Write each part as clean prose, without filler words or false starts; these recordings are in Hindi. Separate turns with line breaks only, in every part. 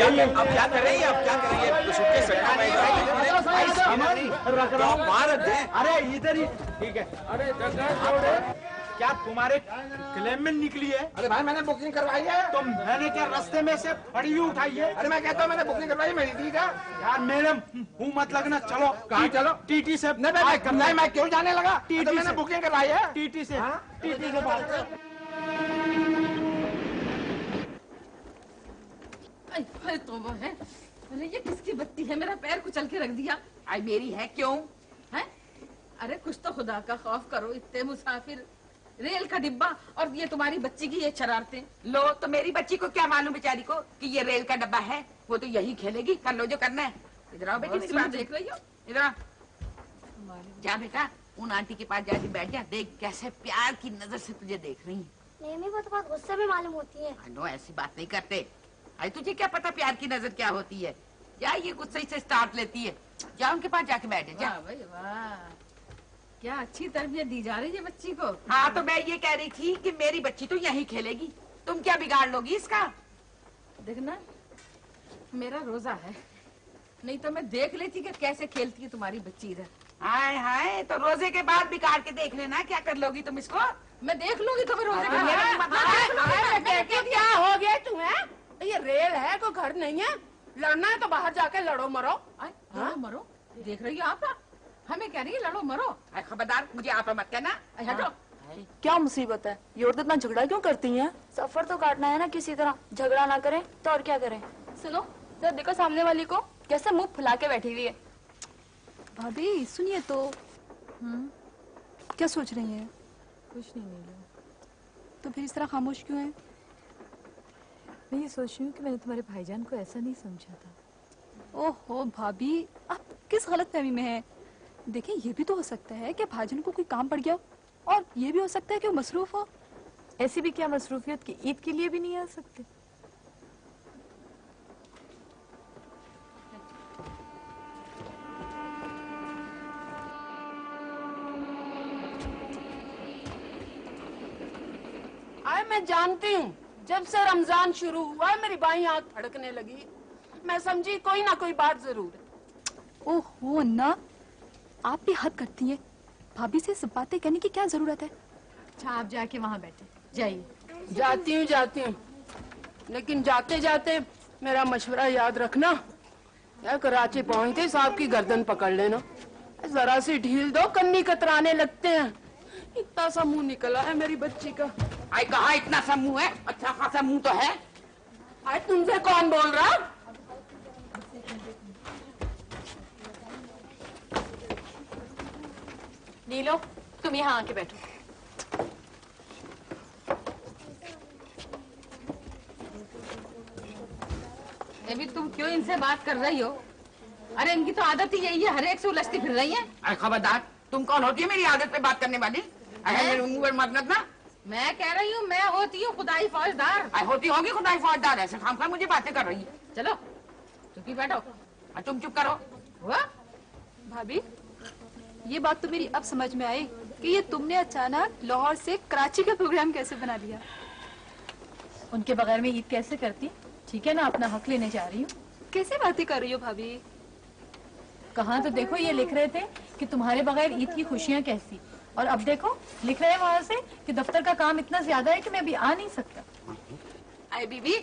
अरे
अब क्या कर रही है? अब क्या कर रही है?
अरे इधर ही ठीक है। अरे क्या तुम्हारे क्लेम में निकली है?
अरे भाई मैंने बुकिंग करवाई है।
तो मैंने क्या रास्ते में से फड़ी हुई उठाई है?
अरे मैं कहता हूँ मैंने बुकिंग करवाई मेरी थी क्या?
यार मैडम हूँ मत लगना, चलो
कहाँ चलो?
टीटी से।
नहीं मैं क्यों जाने लगा?
टीटी
मैंने बुकिंग करवाई है
टीटी से। टीटी के पास।
तो वो है। अरे ये किसकी बत्ती है? मेरा पैर कुचल के रख दिया। आई मेरी है क्यों है? अरे कुछ तो खुदा का खौफ करो, इतने मुसाफिर, रेल का डिब्बा और ये तुम्हारी बच्ची की ये शरारतें।
लो तो मेरी बच्ची को क्या मालूम बेचारी को कि ये रेल का डब्बा है। वो तो यही खेलेगी, कर लो जो करना है। इधर आओ बेटी, मेरी बात
देख रही हो?
इधर आ जा बेटा, उन आंटी के पास जाके बैठ जा। देख कैसे प्यार की नजर से तुझे देख रही है।
नहीं वो तो बहुत गुस्से में मालूम होती है।
नो ऐसी बात नहीं करते। अरे तुझे क्या पता प्यार की नजर क्या होती है? जा, ये गुस्से से स्टार्ट लेती है। जा उनके पास जाके बैठे जा।
वाह भाई वाह, क्या अच्छी तरबियत दी जा रही है बच्ची को।
हाँ तो मैं ये कह रही थी कि मेरी बच्ची तो यहीं खेलेगी, तुम क्या बिगाड़ लोगी इसका?
देखना मेरा रोजा है, नहीं तो मैं देख लेती कि कैसे खेलती है तुम्हारी बच्ची इधर।
हाय हाय, तो रोजे के बाद बिगाड़ के देख लेना क्या कर लोगी तुम इसको।
मैं देख लूंगी तुम्हें रोजे के
बाद। क्या हो गया तुम्हें? ये रेल है, कोई घर नहीं है। लड़ना है तो बाहर जाके लड़ो मरो।
लड़ो मरो देख रही हो आप? हमें कह रही है लड़ो मरो।
खबरदार मुझे आप मत कहना।
हटो।
क्या मुसीबत है? ये औरत इतना झगड़ा क्यों करती हैं?
सफर तो काटना है ना किसी तरह, झगड़ा ना करें तो और क्या करें।
सुनो जरा देखो सामने वाली को कैसे मुंह फुला के बैठी हुई है। भाभी सुनिए तो। क्या सोच रही हैं?
कुछ नहीं नीलू।
तो फिर इस तरह खामोश क्यों है?
मैं ये सोच रही हूँ कि मैंने तुम्हारे भाईजान को ऐसा नहीं समझा था।
ओहो भाभी, आप किस गलतफहमी में हैं? देखिए ये भी तो हो सकता है कि भाईजान को कोई काम पड़ गया, और ये भी हो सकता है कि वो मसरूफ हो।
ऐसी भी क्या मसरूफियत की ईद के लिए भी नहीं आ सकते?
मैं जानती हूँ जब से रमजान शुरू हुआ है मेरी बाईं आंख फड़कने लगी। मैं समझी कोई ना कोई बात जरूर है।
ओहो ना, आप भी हद करती हैं। भाभी से सब बातें कहने की क्या जरूरत है?
अच्छा आप जाके वहाँ बैठे जाइए।
जाती हूँ लेकिन जाते जाते मेरा मशवरा याद रखना। या कराची पहुँचते साहब की गर्दन पकड़ लेना, जरा सी ढील दो कन्नी कतराने लगते हैं। इतना सा मुंह निकला है मेरी बच्ची का।
आई कहा इतना सा मुंह है? अच्छा खासा मुंह तो है।
आई तुमसे कौन बोल रहा?
नीलो तुम यहाँ आके बैठो।
अभी तुम क्यों इनसे बात कर रही हो? अरे इनकी तो आदत ही यही है, हर एक से उलझती फिर रही है।
अरे खबरदार, तुम कौन होती है मेरी आदत पे बात करने वाली? मेरे मुंह पर मत लगना।
मैं कह रही हूँ मैं होती हूँ खुदाई फौजदार।
होती होगी खुदाई फौजदार, ऐसे खामखा मुझे बातें कर रही है।
चलो चुप बैठो।
तुम चुप करो।
हुआ?
भाभी ये बात तो मेरी अब समझ में आई कि ये तुमने अचानक लाहौर से कराची का प्रोग्राम कैसे बना लिया।
उनके बगैर में ईद कैसे करती? ठीक है ना, अपना हक लेने जा रही हूँ।
कैसे बातें कर रही हो भाभी?
कहाँ तो देखो ये लिख रहे थे कि तुम्हारे बगैर ईद की खुशियाँ कैसी, और अब देखो लिख रहे हैं वहाँ से कि दफ्तर का काम इतना ज्यादा है कि मैं अभी आ नहीं सकता।
अरे बीबी,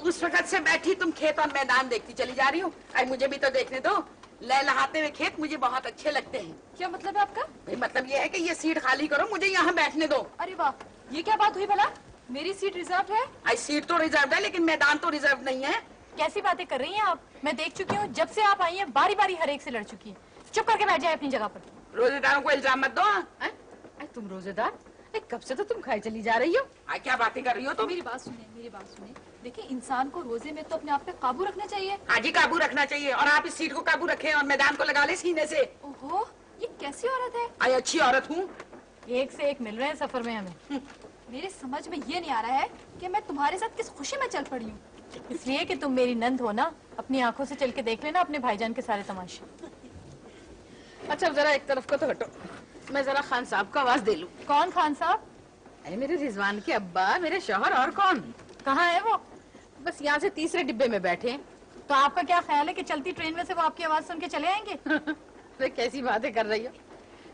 उस वक्त से बैठी तुम खेत और मैदान देखती चली जा रही हूँ। अरे मुझे भी तो देखने दो। लहलहाते हुए खेत मुझे बहुत अच्छे लगते हैं।
क्या मतलब है आपका?
भाई मतलब ये है कि ये सीट खाली करो, मुझे यहाँ बैठने दो।
अरे वाह, ये क्या बात हुई भला? मेरी सीट रिजर्व है।
आई सीट तो रिजर्व है लेकिन मैदान तो रिजर्व नहीं है।
कैसी बातें कर रही हैं आप? मैं देख चुकी हूँ, जब से आप आई हैं बारी बारी हर एक से लड़ चुकी है। चुप करके बैठ जाए अपनी जगह पर।
रोजेदारों को इल्जाम मत दो।
तुम रोजेदार? कब से तो तुम खाई चली जा रही हो।
क्या बातें कर रही हो तुम?
मेरी बात सुने। देखिए इंसान को रोजे में तो अपने आप पे काबू रखना चाहिए।
हाँ जी काबू रखना चाहिए, और आप इस सीट को काबू रखें और मैदान को लगा ले सीने से।
ओहो, ये कैसी औरत है?
आई अच्छी औरत हूँ।
एक से एक मिल रहे हैं सफर में हमें।
मेरे समझ में ये नहीं आ रहा है कि मैं तुम्हारे साथ किस खुशी में चल पड़ी हूँ।
इसलिए कि तुम मेरी नंद हो ना, अपनी आंखों से चल के देख लेना अपने भाईजान के सारे तमाशे।
अच्छा अब जरा एक तरफ को तो हटो, मैं जरा खान साहब को आवाज दे लूं।
कौन खान साहब?
अरे मेरे रिजवान के अब्बा, मेरे शौहर, और कौन?
कहाँ है वो?
बस यहाँ से तीसरे डिब्बे में बैठे हैं।
तो आपका क्या ख्याल है कि चलती ट्रेन में से वो आपकी आवाज सुन के चले आएंगे?
अरे कैसी बातें कर रही हो,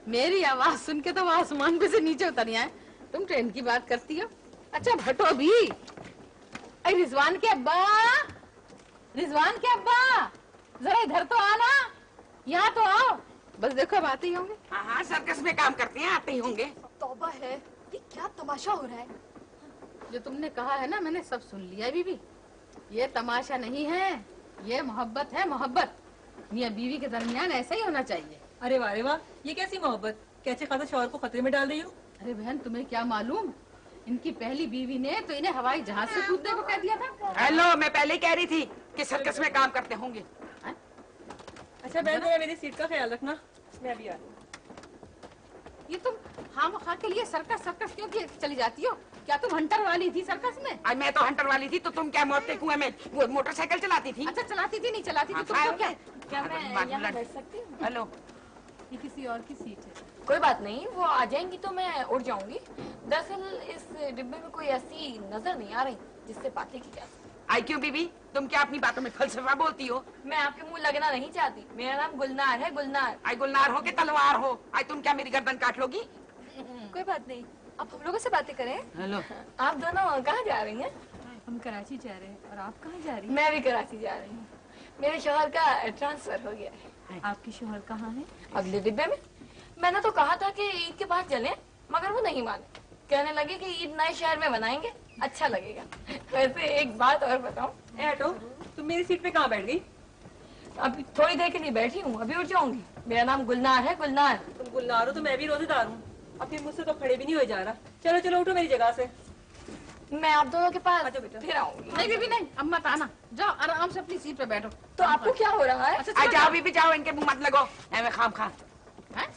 मेरी आवाज सुन के तो वो आसमान पे से नीचे उतर आए, तुम ट्रेन की बात करती हो। अच्छा अब हटो भी। अरे रिजवान के अब्बा, रिजवान के अब्बा, जरा इधर तो आना, यहाँ तो आओ। बस देखो अब आते ही होंगे।
हाँ हाँ, सर्कस में काम करते हैं, आते ही होंगे।
तौबा है, ये क्या तमाशा हो रहा है?
जो तुमने कहा है ना, मैंने सब सुन लिया बीबी। ये तमाशा नहीं है, ये मोहब्बत है, मोहब्बत। मियां बीवी के दरमियान ऐसा ही होना चाहिए।
अरे वाह रे वाह, ये कैसी मोहब्बत? कैसे खासा शौहर को खतरे में डाल रही हो?
अरे बहन तुम्हें क्या मालूम, इनकी पहली बीवी ने तो इन्हें हवाई जहाज से कूदने को कह दिया था।
हेलो, मैं पहले ही कह रही थी कि सर्कस में काम करते होंगे।
अच्छा बहन, तो मेरी सीट का ख्याल रखना, मैं अभी आ रही हूँ।
ये तुम खामखा के लिए सर्कस सर्कस क्यों की चली जाती हो? क्या तुम हंटर वाली थी सर्कस में?
आज मैं तो हंटर वाली थी, तो तुम क्या मौत के कुएं में वो मोटरसाइकिल चलाती थी?
अच्छा चलाती थी, नहीं चलाती थी, तुम तो क्या?
मैं यहाँ बैठ सकती हूँ?
हेलो,
ये किसी और की सीट है।
कोई बात नहीं, वो आ जाएंगी तो मैं उड़ जाऊंगी। दरअसल इस डिब्बे में कोई ऐसी नजर नहीं आ रही जिससे बातें की जा सके।
आई क्यों बीबी, तुम क्या अपनी बातों में फलसफा बोलती हो?
मैं आपके मुंह लगना नहीं चाहती। मेरा नाम गुलनार है, गुलनार।
आई गुलनार हो के तलवार हो, आई तुम क्या मेरी गर्दन काट लोगी?
कोई बात नहीं, अब हम लोगों से बातें करें।
हेलो,
आप दोनों कहाँ जा रही हैं?
हम कराची जा रहे हैं, और आप कहाँ जा रही हैं?
मैं भी कराची जा रही हूँ। मेरे शौहर का ट्रांसफर हो गया है।
आपके शौहर कहाँ हैं?
अगले डिब्बे में। मैंने तो कहा था कि ईद के बाद चलें, मगर वो नहीं माने। कहने लगे कि ईद नए शहर में बनाएंगे, अच्छा लगेगा। वैसे एक बात और बताऊं?
हटो, तुम मेरी सीट पे कहाँ बैठ गई?
अभी थोड़ी देर के लिए बैठी हूँ, अभी उठ जाऊंगी। मेरा नाम गुलनार है, गुलनार।
तुम गुलनार हो तो मैं भी रोजेदार हूँ। अपनी मुझसे तो खड़े भी नहीं हो जा रहा। चलो चलो उठो मेरी जगह से।
मैं आप दोनों के पास
अच्छा बेटा।
फिर आऊंगी।
नहीं बीबी नहीं, अब मत आना, जाओ आराम से अपनी सीट पे बैठो।
तो आपको क्या हो रहा है?
आई जाओ बीबी जाओ, इनके मुंह मत लगो, मैं खाम खा।
हैं?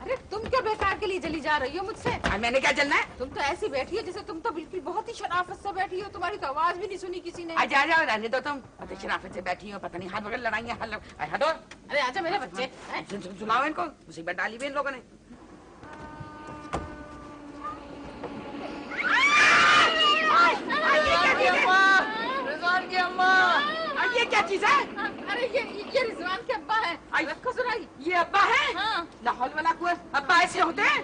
अरे तुम क्या बेकार के लिए जली जा रही हो मुझसे?
मैंने क्या जलना है?
तुम तो ऐसी बैठी हो जैसे तुम तो बिल्कुल बहुत ही शराफत से बैठी हो, तुम्हारी तो आवाज भी नहीं सुनी किसी ने।
आ जाओ, रहने दो तुम। पता शराफत से बैठी हो, पता नहीं हाथ वगैरह लड़ाई है। हटो,
अरे आजा मेरे बच्चे। हैं?
सुनाओ इनको, मुसीबत डाली हुई इन लोगों ने।
रिजवान की अम्मा,
ये क्या चीज है?
अरे ये रिजवान के अब्बा है। रखो सुनाई।
ये अब्बा है?
हाँ।
लाहौल वाला कुएं अब्बा ऐसे होते हैं?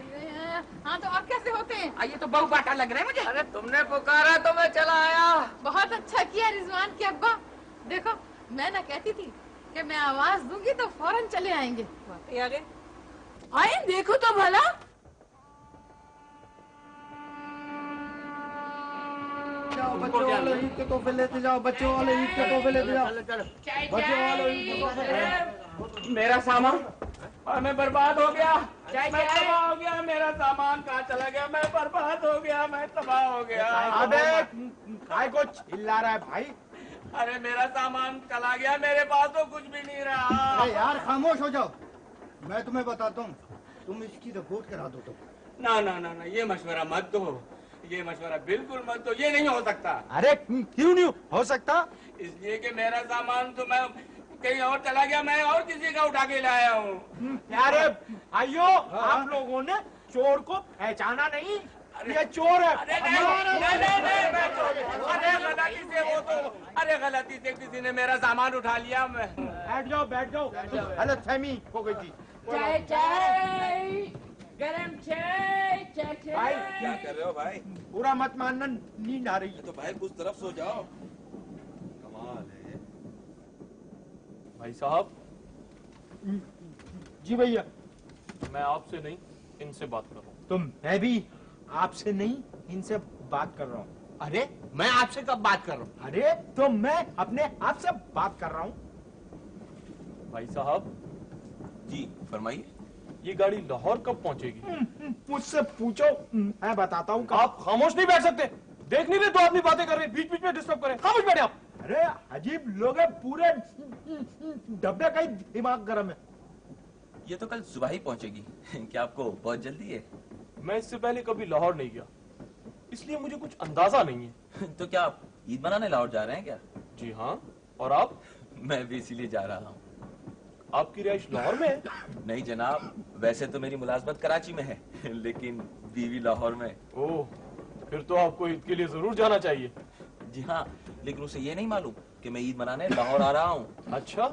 हाँ तो और कैसे होते हैं?
ये तो बहु बाटा लग रहा है मुझे।
अरे तुमने पुकारा तो मैं चला आया।
बहुत अच्छा किया रिजवान के अब्बा। देखो मैं ना कहती थी कि मैं आवाज दूंगी तो फौरन चले आएंगे।
ये आगे
आए देखो तो भला।
जाओ बच्चों वाले ईद के तोहफे लेते जाओ, बच्चों वाले ईद के तोहफे लेते जाओ, बच्चों वाले ईद के तोहफे। मेरा सामान और मैं बर्बाद हो गया, मैं तबाह हो गया, मेरा सामान कहाँ चला गया, मैं बर्बाद हो गया, मैं तबाह हो गया।
अबे काय को चिल्ला रहा है भाई?
अरे मेरा सामान चला गया, मेरे पास तो कुछ भी नहीं रहा।
अरे यार खामोश हो जाओ, मैं तुम्हें बताता हूँ, तुम इसकी रिपोर्ट करा दो। तो
ना ना ना ना, ये मशवरा मत दो, ये मशवरा बिल्कुल मत दो, ये नहीं हो सकता।
अरे क्यों नहीं हो सकता?
इसलिए कि मेरा सामान तो मैं कहीं और चला गया, मैं और किसी का उठा के लाया हूँ।
अरे आइयो, आप लोगों ने चोर को पहचाना नहीं? ये चोर है।
अरे नहीं, नहीं, मैं चोर। अरे गलती से वो तो, अरे गलती से किसी ने मेरा सामान उठा लिया। मैं
बैठ जाओ, बैठ जाओ, गलतफहमी हो गई थी।
चाय चाय, गरम चाय, चाय चाय।
भाई
क्या कर रहे हो भाई?
पूरा मत मानना, नींद आ रही है।
तो भाई कुछ तरफ सो जाओ। कमाल है।
भाई साहब।
जी भैया।
मैं आपसे नहीं, इनसे बात कर रहा हूँ।
तो मैं भी आपसे नहीं, इनसे बात कर रहा हूँ।
अरे मैं आपसे कब बात कर रहा हूँ?
अरे तो मैं अपने आप से बात कर रहा हूँ।
भाई साहब
जी फरमाइए।
ये गाड़ी लाहौर कब पहुंचेगी?
मुझसे पूछो, मैं बताता हूँ।
आप खामोश नहीं बैठ सकते। देख नहीं रहे दो आदमी बातें कर रहे हैं, बीच बीच में डिस्टर्ब कर रहे हैं। खामोश बैठे आप।
अरे अजीब लोग हैं, पूरे डब्बे का ही दिमाग गर्म है।
ये तो कल सुबह ही पहुंचेगी। क्या आपको बहुत जल्दी है?
मैं इससे पहले कभी लाहौर नहीं गया, इसलिए मुझे कुछ अंदाजा नहीं है।
तो क्या आप ईद मनाने लाहौर जा रहे हैं क्या?
जी हाँ। और आप?
मैं भी इसीलिए जा रहा हूँ।
आपकी रिहाइश लाहौर में है?
नहीं जनाब, वैसे तो मेरी मुलाजमत कराची में है, लेकिन बीवी लाहौर में।
ओह, फिर तो आपको ईद के लिए जरूर जाना चाहिए।
जी हाँ, लेकिन उसे ये नहीं मालूम कि मैं ईद मनाने लाहौर आ रहा हूँ।
अच्छा,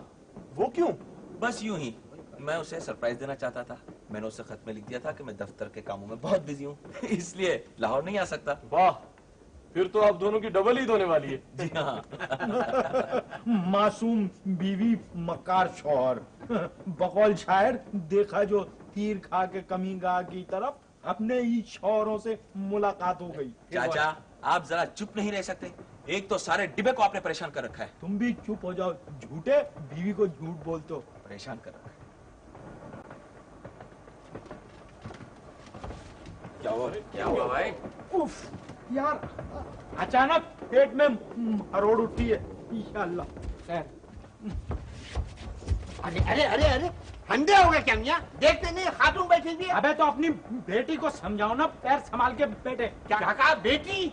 वो क्यों?
बस यूं ही, मैं उसे सरप्राइज देना चाहता था। मैंने उसे खत में लिख दिया था कि मैं दफ्तर के कामों में बहुत बिजी हूँ, इसलिए लाहौर नहीं आ सकता।
वाह, फिर तो आप दोनों की डबल ईद होने वाली है।
जी हाँ।
मासूम बीवी मक्कार शौहर, बकौल शायर देखा जो तीर खा के कमीगा की तरफ अपने ही शौहरों से मुलाकात हो गई।
चाचा, आप जरा चुप नहीं रह सकते? एक तो सारे डिब्बे को आपने परेशान कर रखा है।
तुम भी चुप हो जाओ, झूठे बीवी को झूठ बोलते हो।
परेशान कर रखा है। क्या हुआ भाई?
उफ, यार अचानक पेट में हरोड़ उठी है। या अल्लाह, खैर।
अरे अरे अरे अरे, अंधे हो गए क्या मियां? देखते नहीं खातून बैठी हुई है।
अबे तो अपनी बेटी को समझाओ ना, पैर संभाल के बैठे।
क्या कहा? बेटी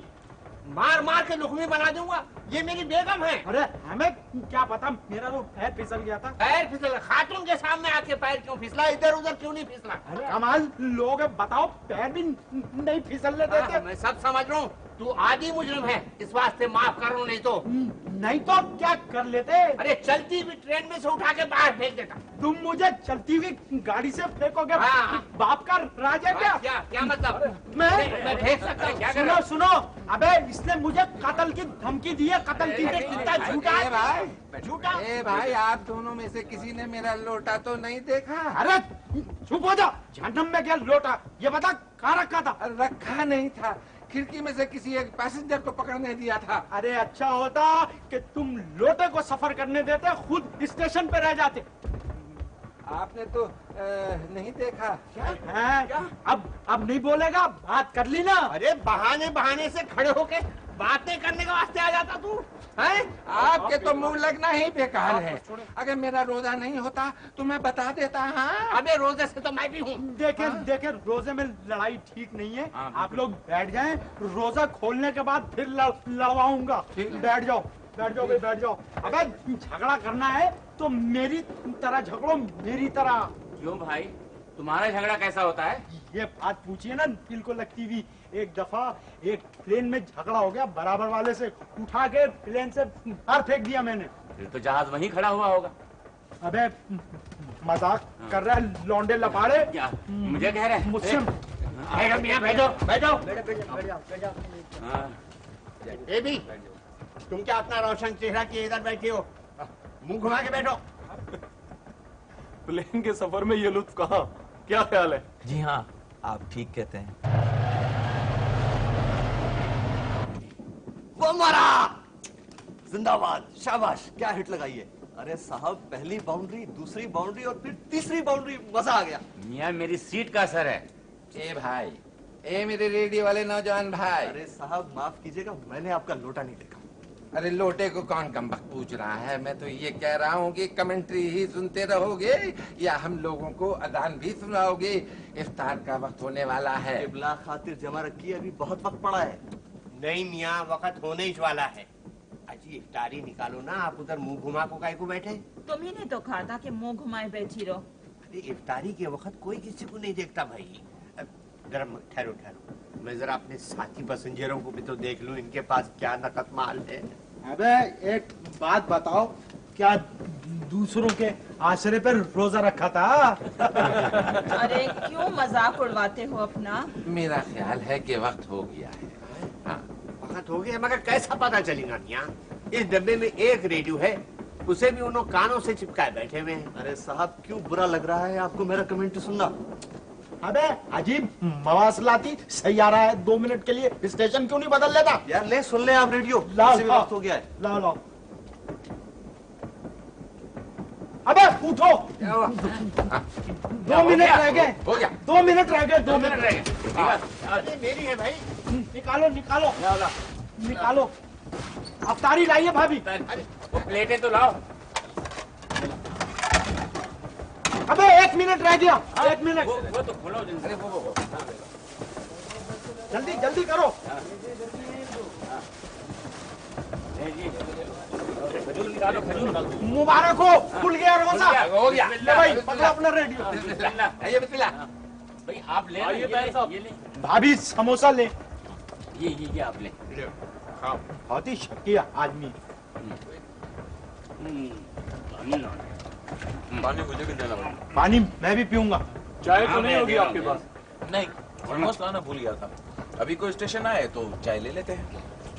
मार मार के लुकमी बना दूंगा। ये मेरी बेगम है।
अरे हमें क्या पता, मेरा तो पैर फिसल गया था।
पैर फिसल? खातून के सामने आके पैर क्यों फिसला? इधर उधर क्यों नहीं फिसला?
अरे कमाल लोग है, बताओ पैर भी नहीं फिसलने देते।
मैं सब समझ रहा हूँ, तू आदि मुजरिम है, इस वास्ते माफ करो, नहीं तो
क्या कर लेते?
अरे चलती हुई ट्रेन में से उठा के बाहर फेंक देता।
तुम मुझे चलती हुई गाड़ी से फेंकोगे? बाप का राज है क्या?
क्या मतलब?
मैं
फेंक सकता हूँ। क्या कर
सुनो सुनो, अबे इसने मुझे कत्ल की धमकी दी है। कत्ल की कितना झूठा है
भाई,
झूठा।
ए भाई, आप दोनों में से किसी ने मेरा लोटा तो नहीं देखा?
अरे चुप हो जा, जहन्नम में क्या लोटा? ये बता कहाँ रखा था?
रखा नहीं था, खिड़की में से किसी एक पैसेंजर को पकड़ने दिया था।
अरे अच्छा होता कि तुम लोटे को सफर करने देते, खुद स्टेशन पे रह जाते।
आपने तो नहीं देखा।
क्या है? क्या? अब नहीं बोलेगा? बात कर ली ना।
अरे बहाने बहाने से खड़े होके बातें करने के वास्ते आ जाता तू है?
आपके तो मुंह लगना ही बेकार है। अगर मेरा रोजा नहीं होता तो मैं बता देता। हाँ,
अबे रोजे से तो मैं भी हूँ।
देखे रोजे में लड़ाई ठीक नहीं है। आप लोग बैठ जाएं, रोजा खोलने के बाद फिर लड़वाऊंगा। बैठ जाओ बैठ जाओ। अबे झगड़ा करना है तो मेरी तरह झगड़ो, मेरी तरह।
क्यों भाई, तुम्हारा झगड़ा कैसा होता है?
ये बात पूछिए ना दिल को लगती हुई। एक दफा एक प्लेन में झगड़ा हो गया, बराबर वाले से उठा के प्लेन से बाहर फेंक दिया मैंने।
फिर तो जहाज वहीं खड़ा हुआ होगा।
अबे मजाक कर रहा है लौंडे लपाड़े?
क्या मुझे कह रहे हैं?
मुझसे
मियां बैठो। ए भी, तुम क्या अपना रोशन चेहरा किए इधर बैठे हो? मुंह घुमा के बैठो।
प्लेन के सफर में ये लुत्फ कहाँ? क्या ख्याल है?
जी हाँ, आप ठीक कहते हैं।
वो मारा, जिंदाबाद, शाबाश, क्या हिट लगाई है। अरे साहब, पहली बाउंड्री, दूसरी बाउंड्री और फिर तीसरी बाउंड्री, मजा आ गया।
मियां मेरी सीट का असर है।
ए भाई, ए मेरे रेडियो वाले नौजवान भाई।
अरे साहब माफ कीजिएगा, मैंने आपका लोटा नहीं देखा।
अरे लोटे को कौन कमबख्त पूछ रहा है? मैं तो ये कह रहा हूँ कि कमेंट्री ही सुनते रहोगे या हम लोगों को अजान भी सुनाओगे? इफ्तार का वक्त होने वाला है।
किबला खातिर जमा रखी है, अभी बहुत वक्त पड़ा है।
नहीं मियां, वक्त होने ही वाला है। अजी इफ्तारी निकालो ना, आप उधर मुंह घुमा को काहे को बैठे?
तुम ही ने तो कहा था कि मुंह घुमाए बैठी रहो।
अरे इफ्तारी के वक्त कोई किसी को नहीं देखता भाई। जरा ठहरो, मैं जरा अपने साथी पैसेंजरों को भी तो देख लूं, इनके पास क्या नकद माल है।
अबे एक बात बताओ, क्या दूसरों के आश्रय पर रोजा रखा था?
अरे क्यों मजाक उड़वाते हो अपना?
मेरा ख्याल है कि वक्त हो गया है।
हाँ, वक्त हो गया, मगर कैसा पता चलेगा मियां? इस डब्बे में एक रेडियो है, उसे भी उन्होंने कानों से चिपकाए बैठे हुए हैं।
अरे साहब, क्यों बुरा लग रहा है आपको मेरा कमेंट सुनना?
अबे अजीब मवासलाती सैयारा है, 2 मिनट के लिए स्टेशन क्यों नहीं बदल लेता?
यार ले सुन ले आप रेडियो,
लाओ,
वैसे भी वक्त हो गया है।
लाओ। अबे उठो। 2 मिनट रह गए।
हो गया।
2 मिनट रह गए। 2 मिनट
रह गए। अरे मेरी है भाई।
निकालो। अफ्तारी लाइए भाभी।
अरे वो प्लेटें तो लाओ।
अबे 1 मिनट रह गया। 1 मिनट।
वो तो खोलो। अरे वो
जल्दी जल्दी करो। मुबारक हो, खुल गया रोजा।
हो गया।
ले भाई पकड़ो अपना रेडियो।
ये बिस्मिल्लाह भाई, आप ले
आइए ताहिर साहब।
ये ले,
भाभी समोसा ले।
ये आप ले।
हाँ, बहुत ही शकीया आदमी।
पानी मुझे भी देना पड़ेगा।
पानी मैं भी पीऊंगा।
चाय तो नहीं होगी आपके पास?
नहीं, ऑलमोस्ट लाना भूल गया था। अभी कोई स्टेशन आए तो चाय ले लेते हैं।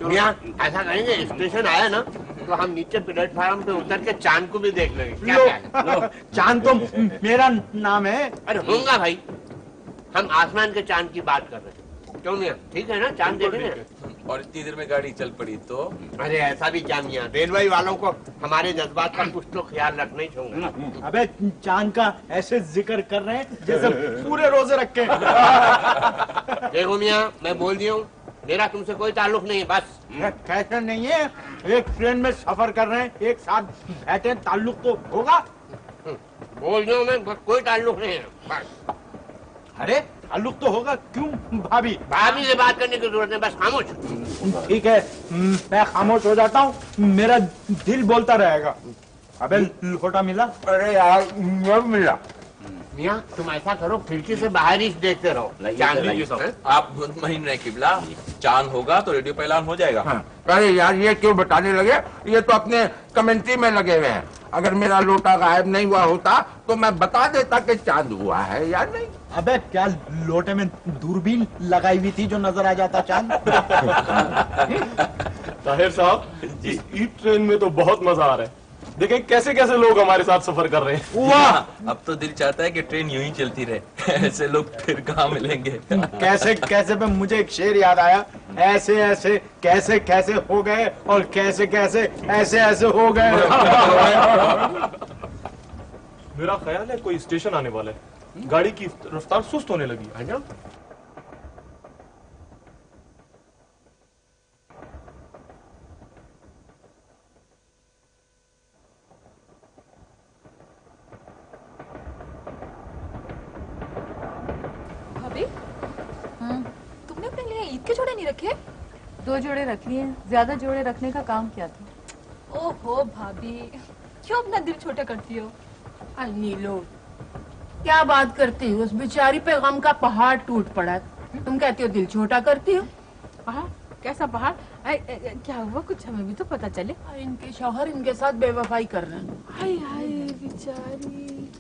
मियां ऐसा करेंगे, स्टेशन आया ना तो हम नीचे प्लेटफार्म पे उतर के चांद को भी देख लेंगे। क्या ख्याल है?
चांद तो मेरा नाम है।
अरे होगा भाई, हम आसमान के चांद की बात कर रहे हैं। क्यों मियां, ठीक है ना? चांद देखेंगे।
और इतनी देर में गाड़ी चल पड़ी तो?
अरे ऐसा भी क्या मियां, रेलवे वालों को हमारे जज्बात का कुछ तो ख्याल रखना ही चाहिए।
अबे चांद का ऐसे जिक्र कर रहे हैं जैसे पूरे रोजे रखे।
देखो मियां, मैं बोल दिया हूँ, मेरा तुमसे कोई ताल्लुक नहीं है। बस
कैसे नहीं है? एक ट्रेन में सफर कर रहे हैं, एक साथ बैठे, ताल्लुक तो होगा।
बोल दिया मैं, बस कोई ताल्लुक नहीं है। बस
अरे ताल्लुक तो होगा। क्यों भाभी?
भाभी से बात करने की जरूरत नहीं, बस खामोश।
ठीक है, मैं खामोश हो जाता हूँ, मेरा दिल बोलता रहेगा। अबे लोटा मिला?
अरे यार मिला। मियां तुम ऐसा करो, खिड़की से बाहर ही देखते रहो। चांद
आप मुतमईन रहे किबला, चांद होगा तो रेडियो पे ऐलान हो जाएगा।
अरे यार ये क्यों बताने लगे? ये तो अपने कमेंट्री में लगे हुए हैं। अगर मेरा लोटा गायब नहीं हुआ होता तो मैं बता देता कि चांद हुआ है या नहीं।
अबे क्या लोटे में दूरबीन लगाई हुई थी जो नजर आ जाता चांद?
ताहिर साहब, इस ईद ट्रेन में तो बहुत मजा आ रहा है। देखें कैसे कैसे लोग हमारे साथ सफर कर रहे हैं।
वाह, अब तो दिल चाहता है कि ट्रेन यूं ही चलती रहे। ऐसे लोग फिर कहाँ मिलेंगे?
कैसे कैसे पे मुझे एक शेर याद आया। ऐसे ऐसे कैसे कैसे हो गए और कैसे कैसे ऐसे ऐसे हो गए।
मेरा ख्याल है कोई स्टेशन आने वाला है। गाड़ी की रफ्तार सुस्त होने लगी है ना?
भाभी, तुमने अपने लिए ईद के जोड़े नहीं रखे?
2 जोड़े रख लिए, ज्यादा जोड़े रखने का काम क्या था?
ओहो भाभी, क्यों अपना दिल छोटा करती हो?
नीलो, क्या बात करती हो? उस बेचारी पे गम का पहाड़ टूट पड़ा, तुम कहती हो दिल छोटा करती हो?
पहाड़? कैसा पहाड़? क्या हुआ? कुछ हमें भी तो पता चले।
इनके शौहर इनके साथ बेवफाई कर रहे हैं।
हाय हाय बेचारी,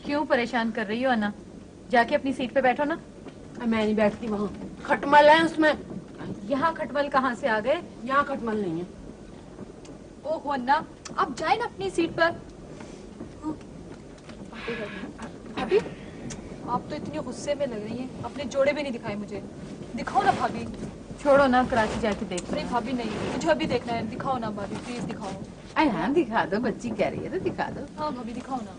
क्यों परेशान कर रही हो अन्ना? जाके अपनी सीट पे बैठो ना।
मैं नहीं बैठती वहाँ, खटमल है उसमें।
यहाँ खटमल कहाँ से आ गए?
यहाँ खटमल नहीं है।
ओहो अन्ना, आप जाए ना अपनी सीट पर। भाभी, आप तो इतनी गुस्से में लग रही हैं, अपने जोड़े भी नहीं दिखाए मुझे। दिखाओ ना भाभी।
छोड़ो ना, कराची जाके देख।
नहीं भाभी नहीं, मुझे अभी देखना है। दिखाओ ना भाभी, प्लीज दिखाओ।
अरे हाँ दिखा दो, बच्ची कह रही है तो दिखा दो।
हाँ भाभी दिखाओ ना।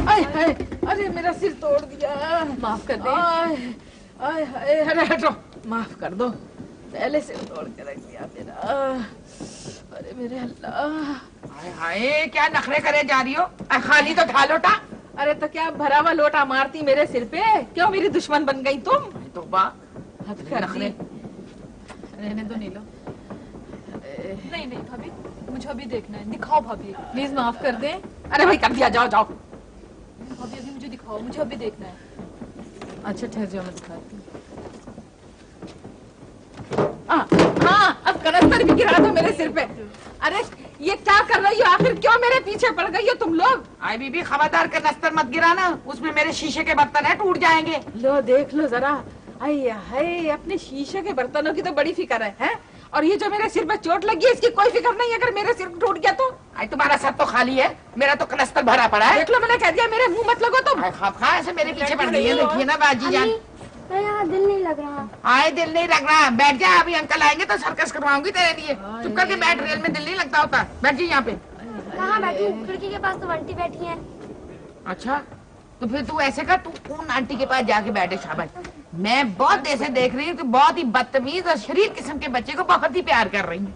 आय हाय, अरे मेरा सिर तोड़ दिया।
माफ कर दे।
आय हाय, अरे हटो, माफ कर दो। पहले सिर तोड़ के रख दिया मेरा। अरे मेरे अल्लाह।
हाय हाय, क्या नखरे करे जा रही हो? खाली तो था लोटा।
अरे तो क्या भरा हुआ लोटा मारती मेरे सिर पे? क्यों मेरी दुश्मन बन गई तुम?
तो बा
हद कर नखरे। रहने दो नीलो।
नहीं नहीं भाभी, मुझे अभी देखना है। दिखाओ भाभी,
प्लीज माफ कर दे।
अरे भाई कर दिया, जाओ जाओ।
भाभी अभी मुझे दिखाओ, मुझे अभी देखना है।
अच्छा ठहर जाओ, मैं दिखाती हूँ।
हाँ, अब कनस्तर भी गिरा दो मेरे सिर पे। अरे ये क्या कर रही हो? आखिर क्यों मेरे पीछे पड़ गई हो तुम लोग?
आई बीबी खबरदार के नस्तर मत गिराना, उसमें मेरे शीशे के बर्तन है, टूट जाएंगे।
लो देख लो जरा। आय हाय, अपने शीशे के बर्तनों की तो बड़ी फिक्र है, हैं? और ये जो मेरे सिर पे चोट लगी है इसकी कोई फिक्र नहीं। अगर मेरे सिर टूट गया तो?
आई तुम्हारा सर तो खाली है, मेरा तो कनस्तर भरा पड़ा है।
देख लो, मैंने कह दिया, मेरे मुंह मत लगो तुम।
खा ऐसे मेरे पीछे पड़ गई है, देखिए ना बाजी जान।
यहाँ दिल नहीं लग रहा।
आए दिल नहीं लग रहा, बैठ जा, अभी अंकल आएंगे तो सर्कस करवाऊंगी तेरे लिए। चुप करके बैठ, रेल में दिल नहीं लगता होता। बैठ जी यहाँ पे।
कहाँ बैठूं? खिड़की के पास तो आंटी बैठी है।
अच्छा तो फिर तू ऐसे कर, तू उन आंटी के पास जाके बैठे। शाबाश। मैं बहुत देर से देख रही हूँ कि बहुत ही बदतमीज और शरीर किस्म के बच्चे को बहुत ही प्यार कर रही है।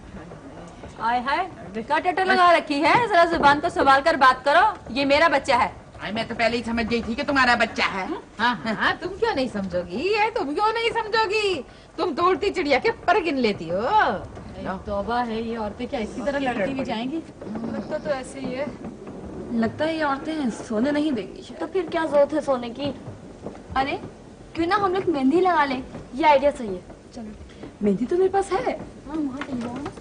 आय हाय, बेकार टटर लगा रखी है। जरा जुबान को संभाल कर बात करो, ये मेरा बच्चा है।
मैं तो पहले ही समझ गई थी कि तुम्हारा बच्चा है।
हाँ, तुम क्यों नहीं समझोगी? ये तुम क्यों नहीं समझोगी? तुम तो उड़ती चिड़िया के पर गिन लेती हो।
तौबा है, ये औरतें क्या इसी तरह लड़ती हुई जाएंगी?
लगता तो ऐसे ही है। लगता है ये औरतें सोने नहीं देगी। तो फिर क्या जरूरत है सोने की? अरे क्यों ना हम लोग मेहंदी लगा लें? ये आइडिया सही है। चलो, मेहंदी तो मेरे पास है। हाँ, वहाँ कहीं जाओ ना।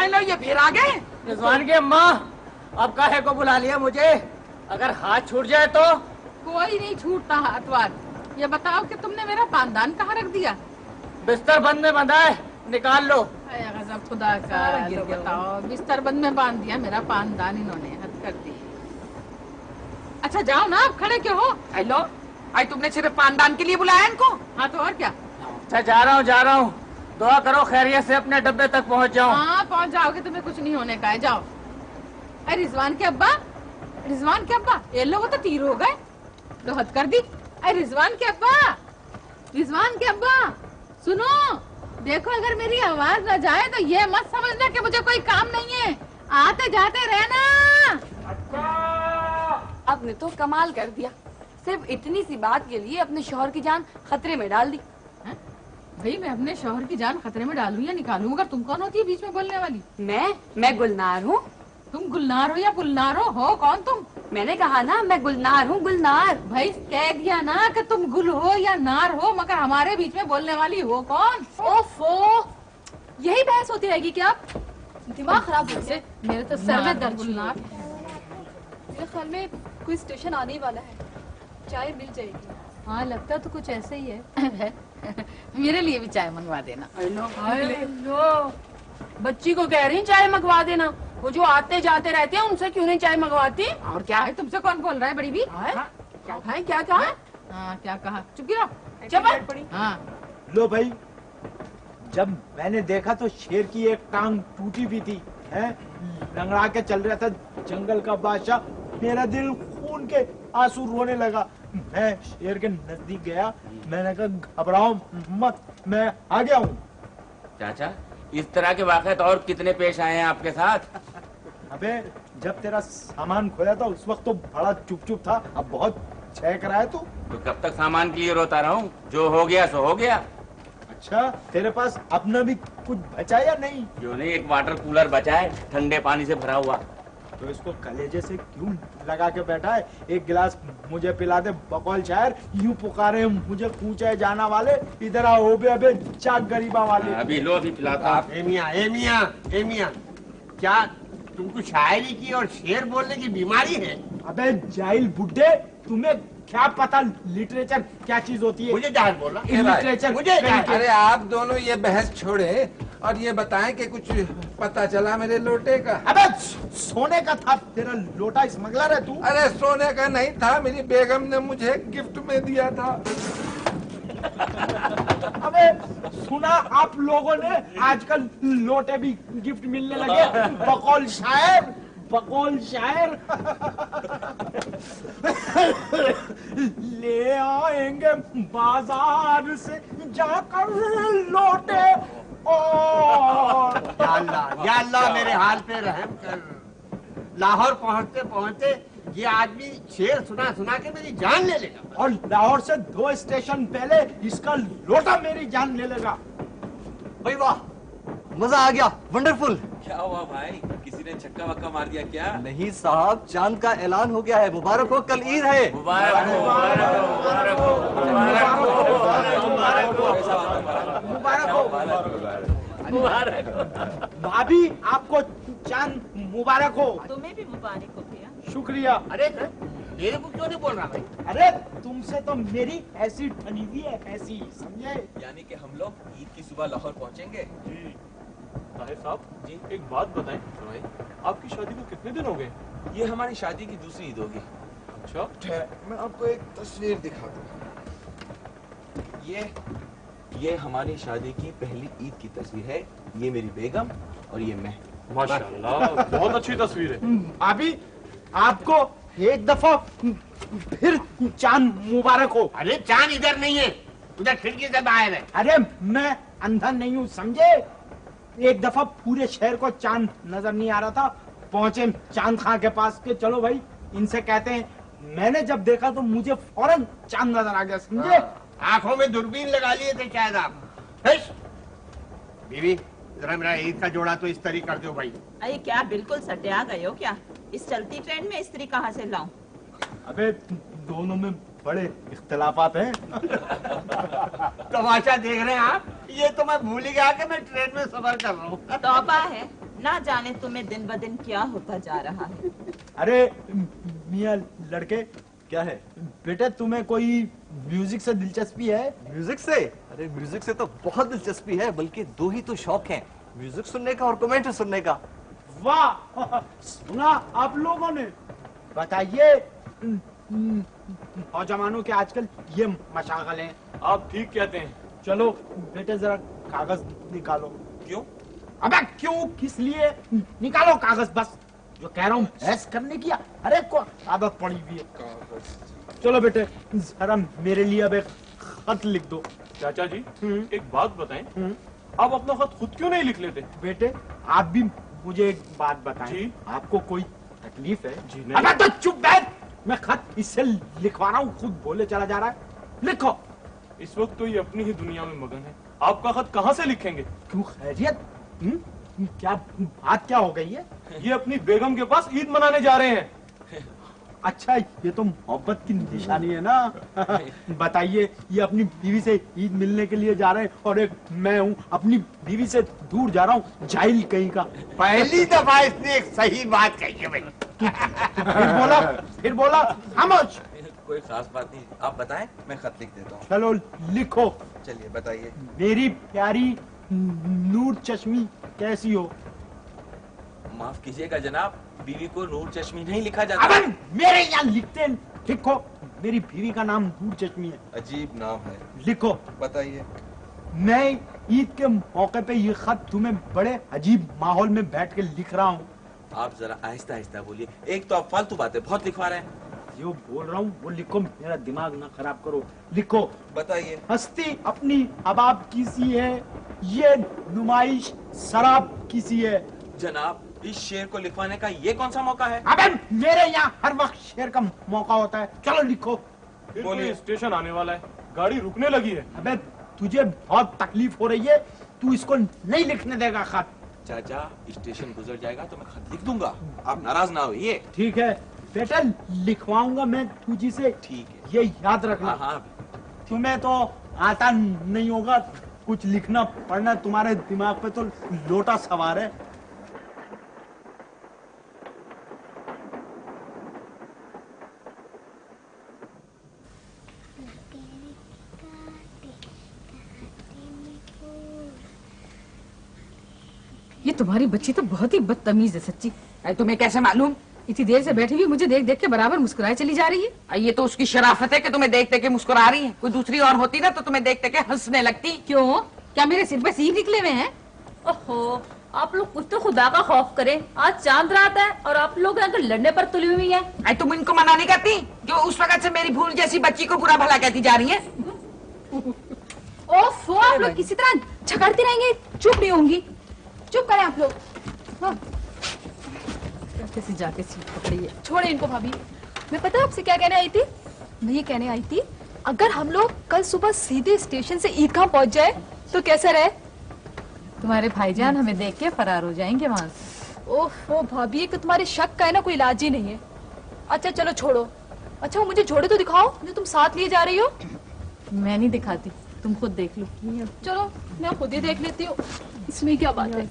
लो, ये फिर आ गए।
रिजवान की अम्मा, अब काहे को बुला लिया मुझे? अगर हाथ छूट जाए तो?
कोई नहीं छूटता हाथ वाथ। ये बताओ कि तुमने मेरा पानदान कहाँ रख दिया?
बिस्तर बंद में बंधा है, निकाल लो।
गजब खुदा का। ये बताओ, बिस्तर बंद में बांध दिया मेरा पानदान, इन्होंने हद कर दी। अच्छा जाओ ना, आप खड़े क्यों हो?
हेलो, आज तुमने सिर्फ पानदान के लिए बुलाया इनको?
हाँ तो और क्या?
अच्छा जा रहा हूँ। दुआ करो खैरियत से अपने डब्बे तक पहुँच जाऊँ।
हाँ पहुँच जाओगे, तुम्हें कुछ नहीं होने का है, जाओ। अरे रिजवान के अब्बा, रिजवान के अब्बा, ये लोग तो तीर हो गए, तो हद कर दी। अरे रिजवान के अब्बा, रिजवान के अब्बा, सुनो, देखो अगर मेरी आवाज न जाए तो ये मत समझना कि मुझे कोई काम नहीं है, आते जाते रहना।
आपने तो कमाल कर दिया, सिर्फ इतनी सी बात के लिए अपने शौहर की जान खतरे में डाल दी।
भाई मैं अपने शौहर की जान खतरे में डालूं या निकालूं, मगर तुम कौन होती है बीच में बोलने वाली?
मैं गुलनार हूँ।
तुम गुलनार हो या गुलनार हो कौन तुम?
मैंने कहा ना मैं गुलनार हूँ, गुलनार।
भाई कह दिया ना कि तुम गुल हो या नार हो, मगर हमारे बीच में बोलने वाली हो कौन?
ओफो, यही बहस होती रहेगी क्या? दिमाग खराब हो गया।
मेरे तो सर में दर्द।
गुलनार, मेरे ख्याल में कोई स्टेशन आने ही वाला है, चाय मिल जाएगी।
हाँ लगता तो कुछ ऐसे ही है।
मेरे लिए भी चाय मंगवा देना।
हेलो, बच्ची को कह रही चाय मंगवा देना, वो जो आते जाते रहते हैं उनसे क्यों नहीं चाय मंगवाती?
और क्या है, तुमसे कौन बोल रहा है बड़ी भी?
क्या भाई, क्या कहा?
हाँ क्या कहा, चुप रहो।
चुप।
हाँ
लो भाई, जब मैंने देखा तो शेर की एक टांग टूटी हुई थी, है लंगड़ा के चल रहा था जंगल का बादशाह। मेरा दिल खून के आंसू रोने लगा। मैं शेर के नजदीक गया, मैंने कहा घबराओ मत, मैं आ गया हूँ।
चाचा, इस तरह के वाक़यात और कितने पेश आए हैं आपके साथ?
अबे जब तेरा सामान खोया था उस वक्त तो बड़ा चुप था, अब बहुत छेक रहा है तू।
तो कब तक सामान के लिए रोता रहा हूँ? जो हो गया सो हो गया।
अच्छा, तेरे पास अपना भी कुछ बचा या नहीं?
जो नहीं, एक वाटर कूलर बचा है, ठंडे पानी से भरा हुआ।
तो इसको कलेजे से क्यों लगा के बैठा है? एक गिलास मुझे पिला दे बकौल शायर, यूं पुकारे मुझे कूचे जाना वाले, इधर आओ बे अबे चाक गरीबा वाले।
अभी लो, अभी पिलाता।
ए मियां, क्या तुमको शायरी की और शेर बोलने की बीमारी है?
अबे जाहिल बुड्ढे, तुम्हें क्या पता लिटरेचर क्या चीज होती है?
मुझे जाहिल बोला
लिटरेचर
मुझे।
अरे आप दोनों ये बहस छोड़े और ये बताएं कि कुछ पता चला मेरे लोटे का?
अबे सोने का था तेरा लोटा, स्मगलर है तू?
अरे सोने का नहीं था, मेरी बेगम ने मुझे गिफ्ट में दिया था।
अबे सुना आप लोगों ने आजकल लोटे भी गिफ्ट मिलने लगे? बकौल शायर, बकौल शायर। ले आएंगे बाजार से जाकर लोटे और
या अल्लाह मेरे हाल पे रहम कर। लाहौर पहुंचते पहुंचते ये आदमी शेर सुना के मेरी जान ले लेगा,
और लाहौर से 2 स्टेशन पहले इसका लोटा मेरी जान ले लेगा।
भाई वाह, मजा आ गया, वंडरफुल।
क्या हुआ भाई, किसी ने छक्का वक्का मार दिया क्या?
नहीं साहब, चांद का ऐलान हो गया है। मुबारक हो, कल ईद है।
मुबारक हो, मुबारक हो, मुबारक हो, मुबारक हो, मुबारक हो,
मुबारक हो, मुबारक हो। भाभी आपको चांद मुबारक हो।
तुम्हें भी मुबारक हो भैया।
शुक्रिया।
अरे मेरे को क्यों नहीं बोल रहा भाई?
अरे तुमसे तो मेरी ऐसी ठनी हुई है, ऐसी, समझे?
यानी कि हम लोग ईद की सुबह लाहौर पहुंचेंगे।
ताहिर साहब जी, एक बात बताएं भाई, आपकी शादी को कितने दिन हो गए?
ये हमारी शादी की दूसरी ईद होगी।
अच्छा,
मैं आपको एक तस्वीर दिखाता हूँ।
ये हमारी शादी की पहली ईद की तस्वीर है। ये मेरी बेगम और ये मैं।
माशाल्लाह, बहुत अच्छी तस्वीर है।
अभी आपको एक दफा फिर चांद मुबारक हो।
अरे चांद इधर नहीं है, उधर खिड़की से बाहर है।
अरे मैं अंधा नहीं हूँ समझे। एक दफा पूरे शहर को चांद नजर नहीं आ रहा था, पहुंचे चांद खां के पास के चलो भाई इनसे कहते हैं, मैंने जब देखा तो मुझे फौरन चांद नजर आ गया समझे।
आंखों में दूरबीन लगा लिए थे शायद आप। बीवी जरा मेरा ईद का जोड़ा तो इस्त्री कर दो भाई।
अरे क्या बिल्कुल सटिया गए हो क्या? इस चलती ट्रेन में इस्त्री कहाँ से लाऊं?
अबे दोनों में बड़े इख्तिलाफात हैं।
तमाशा देख रहे हैं आप? ये तो मैं भूल ही गया कि मैं ट्रेन में सफर कर रहा हूँ।
तौबा है, ना जाने तुम्हें दिन ब दिन क्या होता जा रहा है।
अरे मियाँ लड़के
क्या है
बेटे, तुम्हें कोई म्यूजिक से दिलचस्पी है?
म्यूजिक से? अरे म्यूजिक से तो बहुत दिलचस्पी है, बल्कि दो ही तो शौक हैं, म्यूजिक सुनने का और कमेंट्री सुनने का।
वाह, सुना आप लोगों ने? बताइए नौजवानों के आजकल ये मशागल हैं।
आप ठीक कहते हैं।
चलो बेटे जरा कागज निकालो।
क्यों?
अबे क्यों किस लिए? निकालो कागज, बस जो कह रहा हूँ बहस करने की अरे को आदत पड़ी हुई है। चलो बेटे जरा मेरे लिए अब एक खत लिख दो।
चाचा जी एक बात बताएं, आप अपना खत खुद क्यों नहीं लिख लेते?
बेटे आप भी मुझे एक बात बताएं,
जी?
आपको कोई तकलीफ है?
जी नहीं।
अबे तो चुप बैठ, मैं खत इससे लिखवा रहा हूँ, खुद बोले चला जा रहा है। लिखो।
इस वक्त तो ये अपनी ही दुनिया में मगन है, आपका खत कहाँ से लिखेंगे?
क्यों खैरियत? क्या बात क्या हो गई है?
ये अपनी बेगम के पास ईद मनाने जा रहे हैं।
अच्छा ये तो मोहब्बत की निशानी है ना। बताइए, ये अपनी बीवी से ईद मिलने के लिए जा रहे हैं और एक मैं हूँ अपनी बीवी से दूर जा रहा हूँ, जाहिल कहीं का।
पहली दफा इसने एक सही बात कही है भाई।
फिर बोला खामोश।
कोई खास बात नहीं, आप बताएं मैं खत लिख देता हूँ।
चलो लिखो।
चलिए बताइए।
मेरी प्यारी नूर चश्मी कैसी हो?
माफ कीजिएगा जनाब, बीवी को नूर चश्मी नहीं लिखा जाता।
अबे मेरे यहाँ लिखते हैं, लिखो। मेरी बीवी का नाम नूर चश्मी है।
अजीब नाम है।
लिखो।
बताइए।
मैं ईद के मौके पे ये खत तुम्हें बड़े अजीब माहौल में बैठ के लिख रहा हूँ।
आप जरा आहिस्ता आहिस्ता बोलिए, एक तो आप फालतू बातें बहुत लिखवा रहे हैं।
जो बोल रहा हूँ वो लिखो, मेरा दिमाग ना खराब करो। लिखो।
बताइए।
हस्ती अपनी अबाब की सी है, ये नुमाइश शराब की सी है।
जनाब इस शेर को लिखवाने का ये कौन सा मौका है?
अबे मेरे यहाँ हर वक्त शेर का मौका होता है। चलो लिखो।
बोलिए। स्टेशन आने वाला है, गाड़ी रुकने लगी है।
अबे तुझे बहुत तकलीफ हो रही है, तू इसको नहीं लिखने देगा खत।
चाचा स्टेशन गुजर जाएगा तो मैं खत लिख दूंगा, आप नाराज ना होइए।
ठीक है बेटा, लिखवाऊंगा मैं तुझी से।
ठीक है,
ये याद रखना।
हाँ।
तुम्हें तो आता नहीं होगा कुछ लिखना पढ़ना, तुम्हारे दिमाग पे तो लोटा सवार है।
ये तुम्हारी बच्ची तो बहुत ही बदतमीज है सच्ची। तुम्हें कैसे मालूम? इतनी देर से बैठी हुई मुझे देख देख के बराबर मुस्कुराए चली जा रही है।
ये तो उसकी शराफत है कि तुम्हें देख देख के मुस्कुरा रही है। कोई दूसरी और होती ना तो तुम्हें देख देख के हंसने लगती।
क्यों? क्या मेरे सिर पे सींग निकले हुए हैं?
ओहो, आप लोग कुछ तो खुदा का खौफ करें। आज चांद रात है और आप लोग यहाँ लड़ने पर तुली हुई हैं।
तुम इनको मना नहीं करती जो उस वक्त से मेरी भूल जैसी बच्ची को बुरा भला कहती जा रही है?
ओफो, आप लोग किसी तरह झगड़ते रहेंगे, चुप नहीं होंगी। चुप करें आप लोग। हाँ।
कैसे जाके सीट पकड़ी है।
छोड़े इनको भाभी। मैं पता है आपसे क्या कहने आई थी? मैं ये कहने आई थी, अगर हम लोग कल सुबह सीधे स्टेशन से ईदगाह पहुंच जाए तो कैसा रहे?
तुम्हारे भाईजान हमें देख के फरार हो जाएंगे वहाँ से।
ओहो भाभी, ये कि तुम्हारे शक का है ना कोई इलाज ही नहीं है। अच्छा चलो छोड़ो। अच्छा वो मुझे जोड़े तो दिखाओ जो तुम साथ लिए जा रही हो।
मैं नहीं दिखाती, तुम खुद देख लो।
चलो मैं खुद ही देख लेती हूँ, इसमें क्या बात है।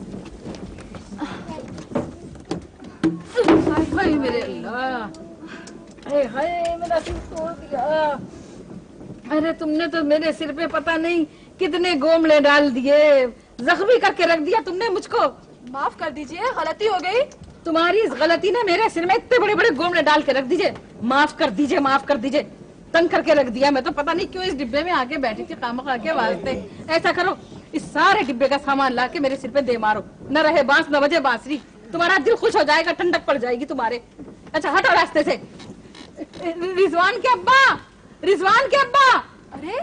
हाय मेरे अल्लाह, हाय मेरा सिर तोड़ दिया। अरे तुमने तो मेरे सिर पे पता नहीं कितने गोमले डाल दिए, जख्मी करके रख दिया तुमने मुझको।
माफ कर दीजिए, गलती हो गई।
तुम्हारी इस गलती ने मेरे सिर में इतने बड़े बड़े गोमले डाल के रख दीजिए। माफ कर दीजिए, माफ कर दीजिए। तंग करके रख दिया। मैं तो पता नहीं क्यों इस डिब्बे में आके बैठी थी खामखा के वास्ते। ऐसा करो, इस सारे डिब्बे का सामान ला के मेरे सिर पे दे मारो। न रहे बांस न बजे बांसुरी, तुम्हारा दिल खुश हो जाएगा, ठंडक पड़ जाएगी तुम्हारे। अच्छा हटो रास्ते से। रिजवान के अब्बा, रिजवान के अब्बा।
अरे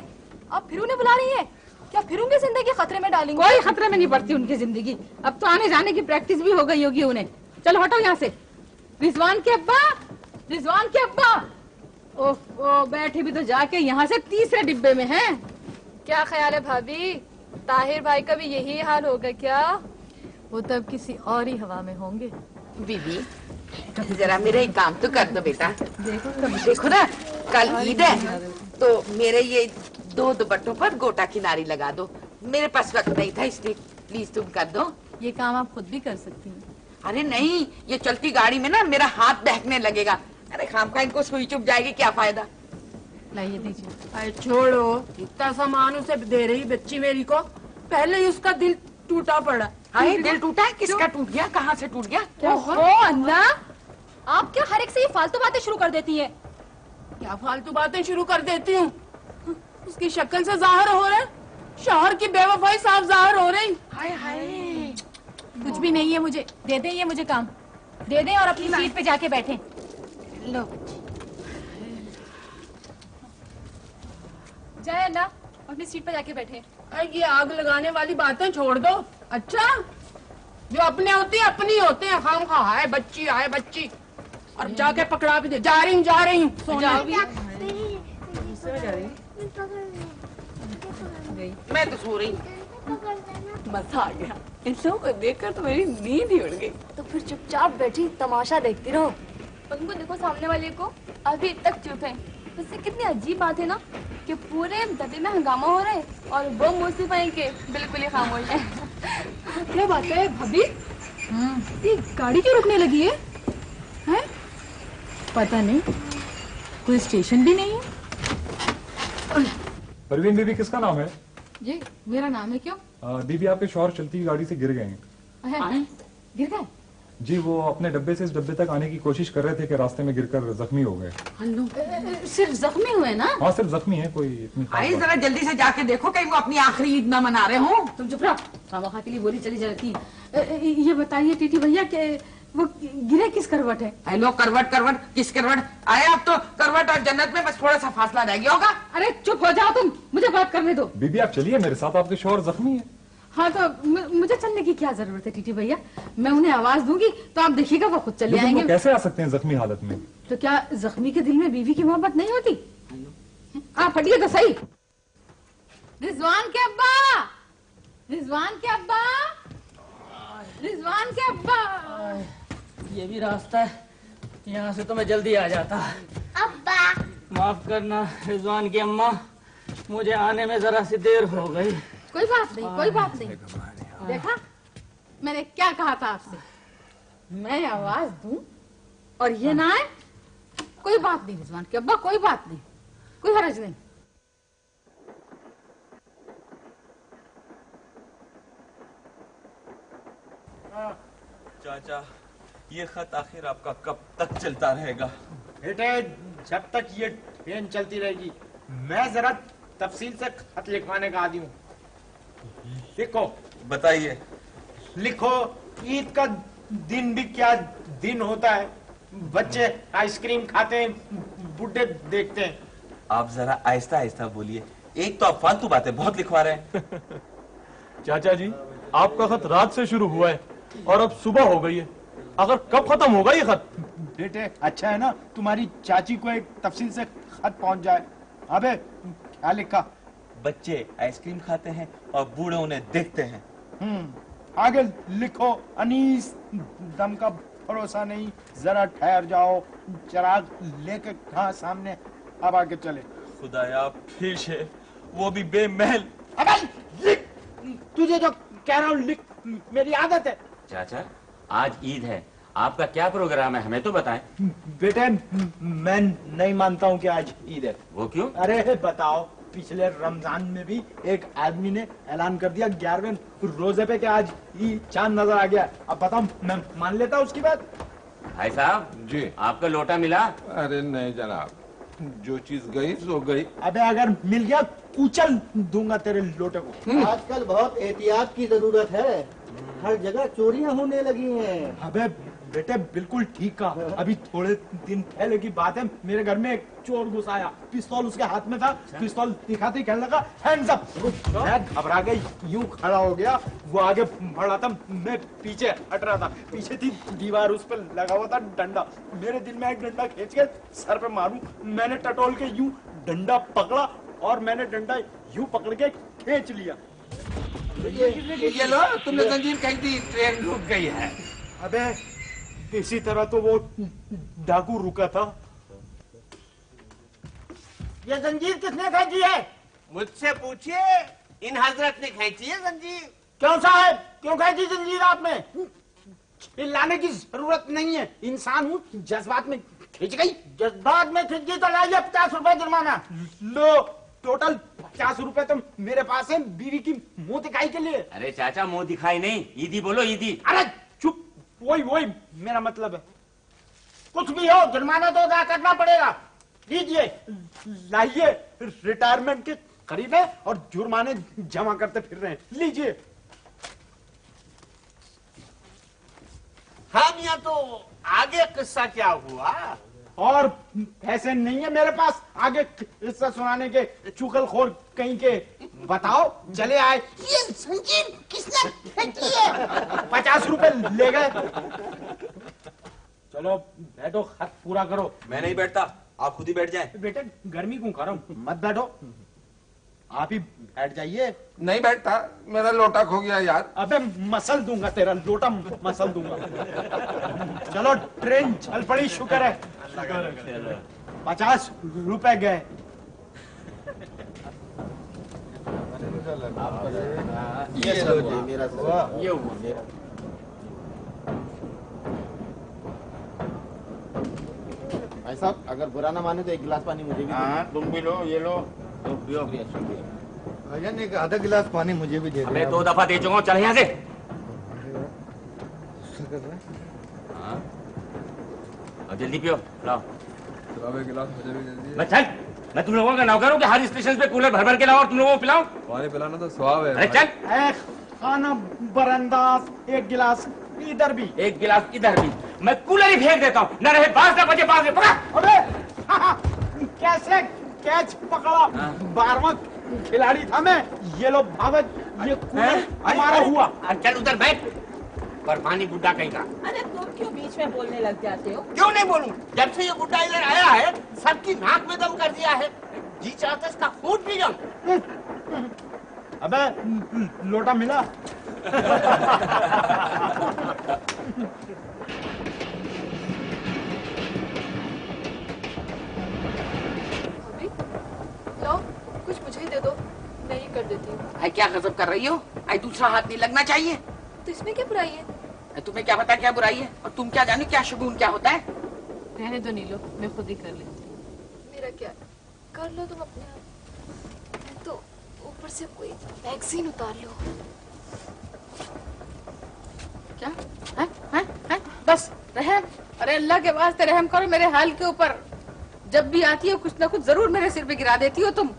आप फिर उन्हें बुला रही हैं? क्या फिर उनकी जिंदगी खतरे में डालेंगे?
कोई खतरे में नहीं पड़ती उनकी जिंदगी। अब तो आने जाने की प्रैक्टिस भी हो गई होगी उन्हें। चलो हटो यहाँ से। रिजवान के अब्बा, रिजवान के अब्बा। ओह बैठे भी तो जाके यहाँ से तीसरे डिब्बे में हैं।
क्या ख्याल है भाभी, ताहिर भाई का भी यही हाल होगा क्या?
वो तो अब किसी और ही हवा में होंगे।
बीबी कभी जरा मेरा एक काम तो कर दो बेटा। देखो ना, कल ईद है तो मेरे ये 2 दुपट्टों पर गोटा किनारी लगा दो। मेरे पास वक्त नहीं था इसलिए प्लीज तुम कर दो।
ये काम आप खुद भी कर सकती हैं।
अरे नहीं, ये चलती गाड़ी में ना मेरा हाथ दहकने लगेगा। अरे खामखा इनको सुई चुप जाएगी, क्या फायदा।
लाइए दीजिए।
अरे छोड़ो, इतना सामान उसे दे रही बच्ची मेरी को, पहले ही उसका दिल टूटा पड़ा।
हाय दिल टूटा है? किसका टूट गया? कहाँ से टूट गया?
ओहो अल्लाह, आप क्या हर एक से ये फालतू बातें शुरू कर देती हैं?
क्या फालतू बातें शुरू कर देती हूँ? उसकी शक्ल से जाहिर हो रहा है, शौहर की बेवफाई साफ जाहिर हो रही।
हाय हाय,
कुछ भी नहीं है मुझे, दे दें ये मुझे काम, दे दें और अपनी सीट पे जाके बैठें।
लो
जय अल्लाह, अपनी सीट पे जाके बैठे।
ये आग लगाने वाली बातें छोड़ दो। अच्छा, जो अपने होते हैं अपनी होते हैं। खामखा हाय बच्ची, हाय बच्ची, और जाके पकड़ा भी दे। जा रही हूँ
मैं तो सो रही।
मजा आ गया, इन लोगों को देखकर तो मेरी नींद ही उड़ गई। तो फिर चुपचाप बैठी तमाशा देखती रहो। उनको देखो, सामने वाले को अभी तक चुप है। उससे कितनी अजीब बात है ना कि पूरे डब्बे में हंगामा हो रहा है और वो मुझसे के बिल्कुल ही खामोश है। क्या बात है भाभी, ये गाड़ी क्यों रुकने लगी है? हैं?
पता नहीं, कोई स्टेशन भी नहीं है।
परवीन बीबी किसका नाम है?
जी मेरा नाम है। क्यों?
बीबी आपके शौहर चलती गाड़ी से गिर गए हैं।
गिर गए?
जी, वो अपने डब्बे से इस डब्बे तक आने की कोशिश कर रहे थे कि रास्ते में गिरकर जख्मी हो गए।
सिर्फ जख्मी हुए ना?
हाँ सिर्फ जख्मी है, कोई इतनी खास
आई
बात
जरा जल्दी से जाके देखो कहीं वो अपनी आखिरी ईद ना मना रहे हो।
तुम चुप रहो, वहाँ के लिए बोली चली जाती है। ये बताइए टीटी भैया कि वो गिरे किस करवट है?
हेलो, करवट करवट किस करवट आए? अब तो करवट और जन्नत में बस थोड़ा सा फासला रह गया होगा।
अरे चुप हो जाओ तुम, मुझे बात करने दो।
बीबी आप चलिए मेरे साथ, आपके शौहर जख्मी है।
हाँ तो मुझे चलने की क्या जरूरत है टीटी भैया? मैं उन्हें आवाज दूंगी तो आप देखिएगा वो खुद चले आएंगे।
कैसे आ सकते हैं जख्मी हालत में?
तो क्या जख्मी के दिल में बीवी की मोहब्बत नहीं होती? आप हटिए तो सही। रिजवान के अब्बा, रिजवान के अब्बा, रिजवान के अब्बा।
ये भी रास्ता है, यहाँ से तो मैं जल्दी आ जाता।
अब्बा
माफ करना रिजवान की अम्मा, मुझे आने में जरा सी देर हो गई।
कोई बात नहीं, कोई बात नहीं। देखा मैंने क्या कहा था आपसे, मैं आवाज दूं और ये ना आए, कोई बात नहीं रिजवान के अब्बा, कोई बात नहीं, कोई हर्ज नहीं।
चाचा, ये खत आखिर आपका कब तक चलता रहेगा?
बेटे, जब तक ये ट्रेन चलती रहेगी मैं जरा तफसील से खत लिखवाने का आदी हूँ। लिखो।
बताइए।
लिखो, ईद का दिन भी क्या दिन होता है। बच्चे आइसक्रीम खाते हैं, बुड्ढे देखते हैं।
आप जरा आहिस्ता आहिस्ता बोलिए, एक तो आप फालतू बातें बहुत लिखवा रहे हैं।
चाचा जी, आपका खत रात से शुरू हुआ है और अब सुबह हो गई है, अगर कब खत्म होगा ये खत?
बेटे अच्छा है ना तुम्हारी चाची को एक तफसील से खत पहुंच जाए। अबे क्या लिखा?
बच्चे आइसक्रीम खाते हैं और बूढ़े उन्हें देखते हैं।
आगे लिखो, अनीस दम का भरोसा नहीं, जरा ठहर जाओ, चिराग लेके कहाँ सामने, अब आगे चले।
खुदाया फिर से वो भी बेमहल।
अबे लिख, तुझे जो कह रहा हूँ लिख, मेरी आदत है।
चाचा आज ईद है, आपका क्या प्रोग्राम है हमें तो बताएं।
बेटे मैं नहीं मानता हूँ कि आज ईद है।
वो क्यों?
अरे बताओ, पिछले रमजान में भी एक आदमी ने ऐलान कर दिया 11वें रोजे पे कि आज चांद नजर आ गया। अब बताओ मैं मान लेता उसकी बात?
भाई साहब
जी,
आपका लोटा मिला?
अरे नहीं जनाब, जो चीज गई सो गई।
अबे अगर मिल गया कुचल दूंगा तेरे लोटे को।
आजकल बहुत एहतियात की जरूरत है, हर जगह चोरियां होने लगी हैं।
अबे बेटे बिल्कुल ठीक कहा। अभी थोड़े दिन पहले की बात है, मेरे घर में एक चोर घुस आया, पिस्तौल उसके हाथ में था, पिस्तौल दिखाते ही कहने लगा हैंड्स अप। मैं घबरा गई, यूं खड़ा हो गया, वो आगे बढ़ा था, मैं पीछे हट रहा था, पीछे थी दीवार, उस पर लगा हुआ था डंडा। मेरे दिल में एक डंडा खींच के सर पे मारूं, मैंने टटोल के यूं डंडा पकड़ा और मैंने डंडा यूं पकड़ के खींच लिया।
ये लो, तुमने जंजीर कही थी, ट्रेन रुक गई है।
अबे इसी तरह तो वो डाकू रुका था।
ये जंजीर किसने खींची है? मुझसे पूछिए, इन हजरत ने खींची है जंजीर। क्यों साहब, क्यों खींची जंजीर आपने?
चिल्लाने की जरूरत नहीं है, इंसान हूँ, जज्बात में खींच गई।
जज्बात में खींच गई तो लाइए 50 रुपए जुर्माना।
लो, टोटल 50 रुपए तो मेरे पास है बीवी की मुंह दिखाई के लिए।
अरे चाचा मुंह दिखाई नहीं, ईदी बोलो ईदी।
अरे चुप, वही मेरा मतलब है।
कुछ भी हो, जुर्माना तो अदा करना पड़ेगा। लीजिए,
लाइए, रिटायरमेंट के करीब है और जुर्माने जमा करते फिर रहे हैं, लीजिए।
हाँ मियां, तो आगे किस्सा क्या हुआ?
और पैसे नहीं है मेरे पास आगे किस्सा सुनाने के, चुगलखोर कहीं के। बताओ, चले आए।
ये जंजीर किसने फेंकी है?
50 रुपए ले गए। चलो बैठो, खत पूरा करो।
मैं नहीं बैठता, आप खुद ही बैठ जाएं।
बेटे गर्मी क्यों कर रहा हूं, मत बैठो, आप ही बैठ जाइए।
नहीं बैठता, मेरा लोटा खो गया यार।
अबे मसल दूंगा, तेरा लोटा मसल दूंगा। चलो ट्रेन चल पड़ी, शुक्र है। 50 रुपए गए।
ये लो जी, मेरा ये हुआ मेरा। भाई साहब, अगर बुरा ना माने तो एक गिलास पानी मुझे भी। हाँ, तुम भी लो, ये लो। भैया ने एक आधा गिलास पानी मुझे भी दे दो।
मैं 2 दफा दे चुका हूँ, चल यहाँ से। हाँ, अब जल्दी पियो, लाओ।
अब एक गिलास मुझे भी दे दीजिए।
मैं चल, मैं तुम लोगों का नौकर हूँ कि हर स्टेशन पे कूलर भर भर के लाओ और तुम लोगों को पिलाऊं?
पानी पिलाना तो स्वभाव है।
अरे चल।
खाना बरंदाज, एक गिलास इधर भी,
एक गिलास इधर भी। मैं कूलर ही फेंक देता हूँ, न रहे बाज न बजे बाज में पकड़ा।
अबे कैसे कैच पकड़ा? 12वां खिलाड़ी था मैं। ये लो भागत, ये कूलर हमारा हुआ।
चल उधर बैठ, बरमानी बुड्ढा कहीं का।
अरे तुम क्यों बीच में बोलने लग जाते हो?
क्यों नहीं बोलूं? जब से ये बुड्ढा इधर आया है, सबकी नाक में दम कर दिया है। जी चाहता इसका खून पी जाऊं।
अबे लोटा मिला?
लो, कुछ मुझे ही दे दो, मैं ही कर देती हूँ।
आई क्या गजब कर रही हो? आई दूसरा हाथ नहीं लगना चाहिए।
तो इसमें क्या बुराई है?
तुम्हें क्या पता क्या बुराई है, और तुम क्या जानो क्या शगुन क्या होता है?
रहने दो नीलो, मैं खुद ही कर लेती हूँ। मेरा क्या, कर लो तुम अपने आप। मैं तो ऊपर से कोई वैक्सीन उतार लो। क्या है? बस रहम, अरे अल्लाह के वास्ते रहम करो मेरे हाल के ऊपर। जब भी आती हो कुछ ना कुछ जरूर मेरे सिर पे गिरा देती हो तुम।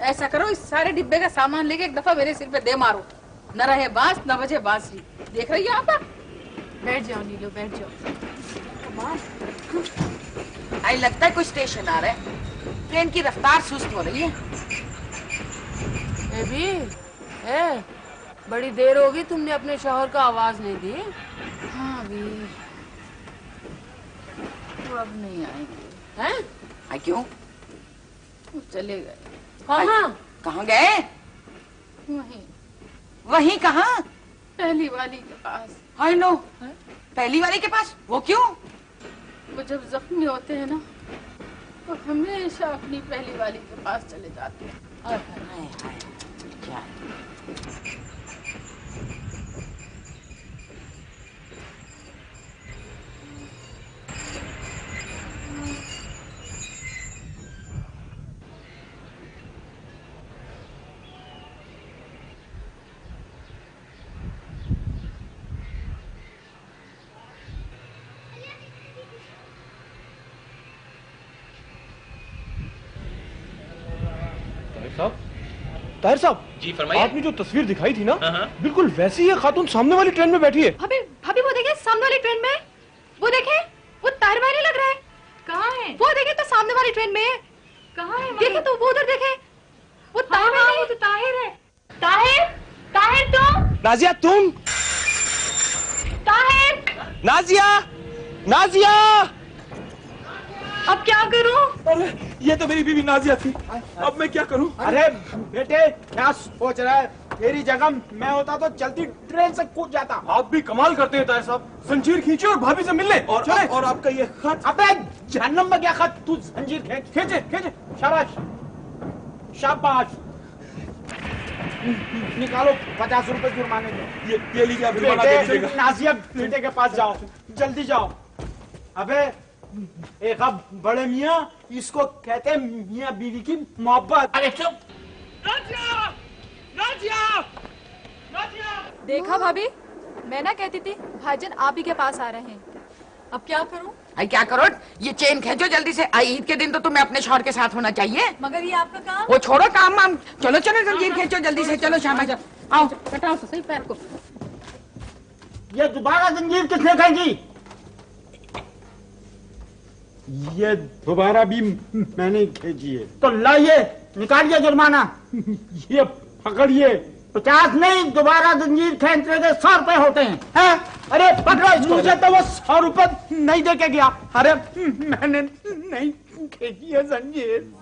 ऐसा करो, इस सारे डिब्बे का सामान लेके एक दफा मेरे सिर पे दे मारो, न रहे बांस न बजे बांसुरी। देख रही हो आप? बैठ जाओ नीलो, बैठ जाओ।
आई लगता है कोई स्टेशन आ रहा है, ट्रेन की रफ्तार सुस्त हो रही है।
भी बड़ी देर होगी, तुमने अपने शौहर को आवाज नहीं दी।
हाँ वीर, वो अब नहीं आएंगे।
हैं? आई क्यों?
वो चले गए।
कहाँ गए? वहीं कहाँ?
पहली वाली के पास।
I know. पहली वाली के पास? वो क्यों?
वो जब जख्मी होते हैं ना, तो हमेशा अपनी पहली वाली के पास चले जाते हैं।
क्या?
ताहिर साहब
जी फरमाइए।
आपने जो तस्वीर दिखाई थी ना, बिल्कुल वैसी ही खातून सामने वाली ट्रेन में बैठी है।
भाभी वो देखिए सामने वाली ट्रेन में।
वो देखे, वो ताहिर भाई लग रहा है। कहाँ है? वो देखे तो सामने वाली ट्रेन में है। कहाँ है? देखे तो वो उधर देखे, वो ताहिर भाई। वो तो ताहिर है। ताहिर, ताहिर तुम?
नाजिया तुम?
ताहिर,
नाजिया, नाजिया।
अब क्या करूं?
अरे ये तो मेरी बीवी नाजिया थी, अब मैं क्या करूं?
अरे बेटे क्या सोच रहा है? तेरी जगह मैं होता तो चलती ट्रेन से कूद जाता।
आप भी कमाल करते हैं ताहिर साहब, जंजीर खींचे और भाभी से मिलने। और आपका ये खत?
अबे जहन्नम में क्या खत? तू जंजीर खींचे खींचे। शाबाश शाबाश। निकालो 50 रुपए जुर्माने में।
ये लीजिए आप जुर्माना दे दीजिएगा।
नाजिया बेटे के पास जाओ, जल्दी जाओ। अबे एक अब बड़े मियाँ, इसको कहते हैं मियाँ बीवी की मोहब्बत।
अरे चुप।
नाजिया, नाजिया, नाजिया।
देखा भाभी, मैं ना कहती थी भाईजान आप ही के पास आ रहे हैं। अब क्या करूं?
आई क्या करो, ये चेन खींचो जल्दी से। आई ईद के दिन तो तुम्हें अपने शौहर के साथ होना चाहिए।
मगर ये आपका काम।
वो छोड़ो काम वाम, चलो चलो जंजीर खींचो जल्दी से। चलो शाबाश, आओ
कटाओ तो सही पैर को।
ये दोबारा जंजीर किसने खींची? ये दोबारा भी मैंने खींची है। तो लाइए, निकालिए जुर्माना। ये पकड़िए, 50 नहीं, दोबारा जंजीर खींचने के 100 रुपए होते हैं। अरे पकड़ो इसको। मुझे तो वो 100 रुपए नहीं दे के गया। अरे मैंने नहीं खींची है जंजीर।